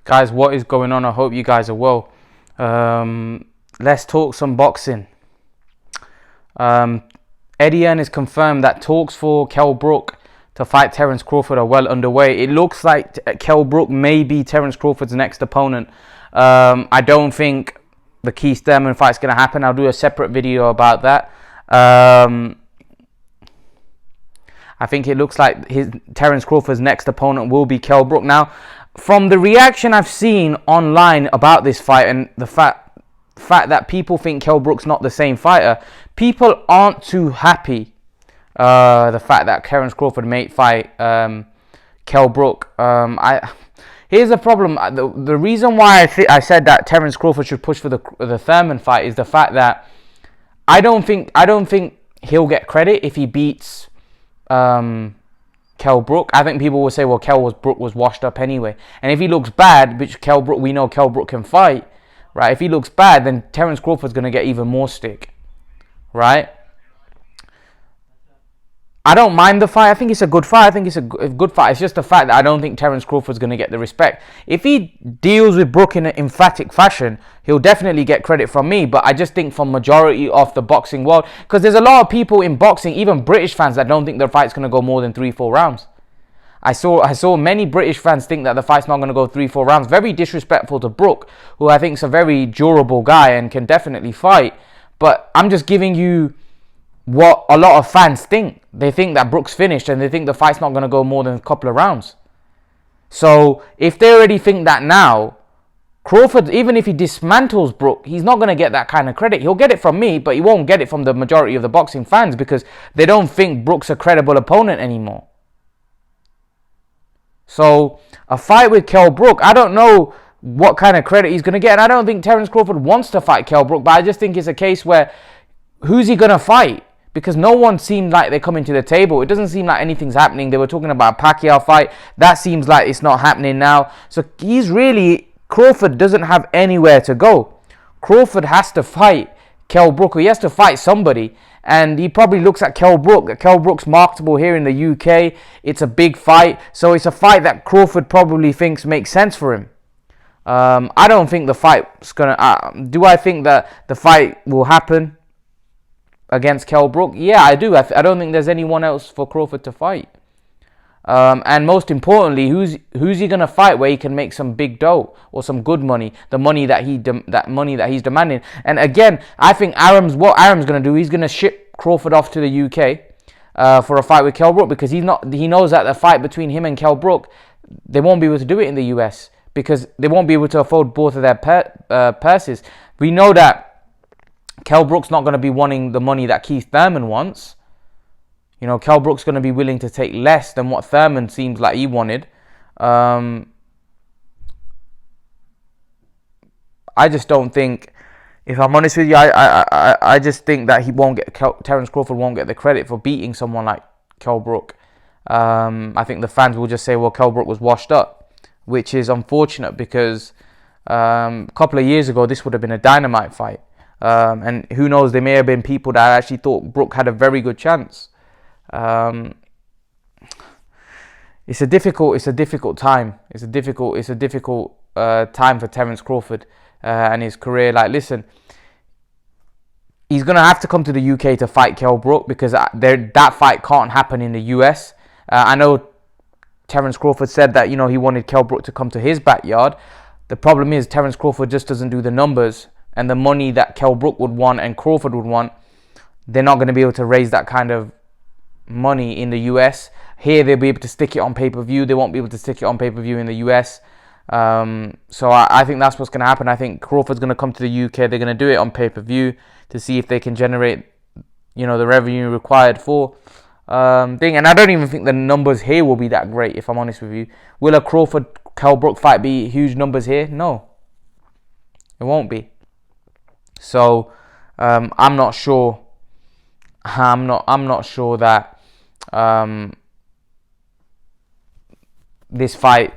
Guys, what is going on? I hope you guys are well. Let's talk some boxing. Eddie Hearn has confirmed that talks for Kell Brook to fight Terence Crawford are well underway. It looks like Kell Brook may be Terence Crawford's next opponent. I don't think the Keith Thurman fight's going to happen. I'll do a separate video about that. I think it looks like Terence Crawford's next opponent will be Kell Brook. Now, from the reaction I've seen online about this fight and the fact that people think Kell Brook's not the same fighter, people aren't too happy. The fact that Terence Crawford may fight Kell Brook. Here's the problem. The reason why I said that Terence Crawford should push for the Thurman fight is the fact that I don't think he'll get credit if he beats Kell Brook. I think people will say, well, Brook was washed up anyway. And if he looks bad, which we know Kell Brook can fight, right? If he looks bad, then Terence Crawford's going to get even more stick, right? I don't mind the fight. I think it's a good fight. I think it's a good fight. It's just the fact that I don't think Terence Crawford's going to get the respect. If he deals with Brook in an emphatic fashion, he'll definitely get credit from me. But I just think from majority of the boxing world, because there's a lot of people in boxing, even British fans, that don't think the fight's going to go more than 3-4 rounds. I saw many British fans think that the fight's not going to go 3-4 rounds. Very disrespectful to Brook, who I think is a very durable guy and can definitely fight. But I'm just giving you what a lot of fans think. They think that Brook's finished and they think the fight's not going to go more than a couple of rounds. So if they already think that now, Crawford, even if he dismantles Brook, he's not going to get that kind of credit. He'll get it from me, but he won't get it from the majority of the boxing fans because they don't think Brook's a credible opponent anymore. So a fight with Kell Brook, I don't know what kind of credit he's going to get. And I don't think Terence Crawford wants to fight Kell Brook, but I just think it's a case where who's he going to fight? Because no one seemed like they're coming to the table. It doesn't seem like anything's happening. They were talking about a Pacquiao fight. That seems like it's not happening now. So Crawford doesn't have anywhere to go. Crawford has to fight Kell Brook, or he has to fight somebody. And he probably looks at Kell Brook. Kell Brook's marketable here in the UK. It's a big fight. So it's a fight that Crawford probably thinks makes sense for him. I don't think the fight's going to... do I think that the fight will happen against Kell Brook? Yeah, I do. I don't think there's anyone else for Crawford to fight. And most importantly, who's he gonna fight where he can make some big dough or some good money, the money that he's demanding? And again, I think what Aram's gonna do, he's gonna ship Crawford off to the UK for a fight with Kell Brook, because he knows that the fight between him and Kell Brook, they won't be able to do it in the US because they won't be able to afford both of their purses. We know that Kell Brook's not going to be wanting the money that Keith Thurman wants. You know, Kell Brook's going to be willing to take less than what Thurman seems like he wanted. I just don't think, if I'm honest with you, I just think that Terence Crawford won't get the credit for beating someone like Kell Brook. I think the fans will just say, well, Kell Brook was washed up, which is unfortunate because a couple of years ago, this would have been a dynamite fight. And who knows, there may have been people that actually thought Brook had a very good chance. It's a difficult time. It's a difficult time for Terence Crawford and his career. Like, listen, he's gonna have to come to the UK to fight Kell Brook because that fight can't happen in the US. I know Terence Crawford said that, you know, he wanted Kell Brook to come to his backyard. The problem is Terence Crawford just doesn't do the numbers. And the money that Kell Brook would want and Crawford would want, they're not going to be able to raise that kind of money in the US. Here, they'll be able to stick it on pay-per-view. They won't be able to stick it on pay-per-view in the US. So I think that's what's going to happen. I think Crawford's going to come to the UK. They're going to do it on pay-per-view to see if they can generate, you know, the revenue required for thing. And I don't even think the numbers here will be that great, if I'm honest with you. Will a Crawford-Kell Brook fight be huge numbers here? No, it won't be. So I'm not sure. I'm not sure that this fight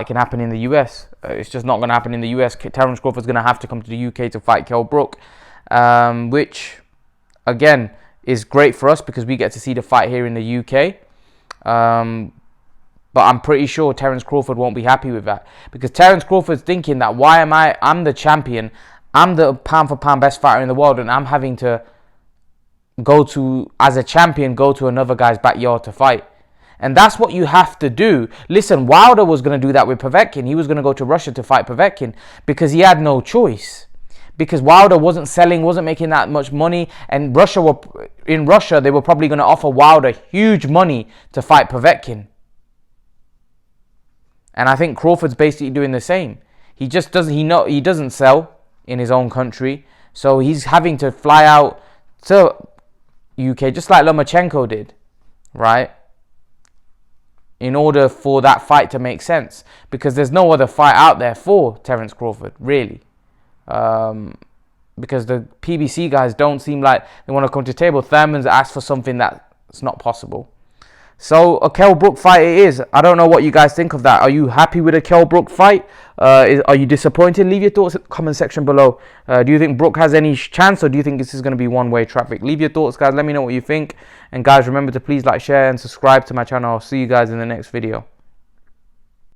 can happen in the US. It's just not going to happen in the US. Terence Crawford's going to have to come to the UK to fight Kell Brook, which again is great for us because we get to see the fight here in the UK. But I'm pretty sure Terence Crawford won't be happy with that, because Terence Crawford's thinking that I'm the champion, I'm the pound for pound best fighter in the world, and I'm having to as a champion, go to another guy's backyard to fight. And that's what you have to do. Listen, Wilder was going to do that with Povetkin. He was going to go to Russia to fight Povetkin because he had no choice. Because Wilder wasn't selling, wasn't making that much money, and in Russia they were probably going to offer Wilder huge money to fight Povetkin. And I think Crawford's basically doing the same. He just doesn't sell in his own country, so he's having to fly out to UK just like Lomachenko did, right? In order for that fight to make sense, because there's no other fight out there for Terence Crawford, really. Because the PBC guys don't seem like they want to come to the table. Thurman's asked for something that's not possible. So a Kell Brook fight it is. I don't know what you guys think of that. Are you happy with a Kell Brook fight? Are you disappointed? Leave your thoughts in the comment section below. Do you think Brook has any chance, or do you think this is going to be one-way traffic? Leave your thoughts, guys. Let me know what you think. And guys, remember to please like, share, and subscribe to my channel. I'll see you guys in the next video.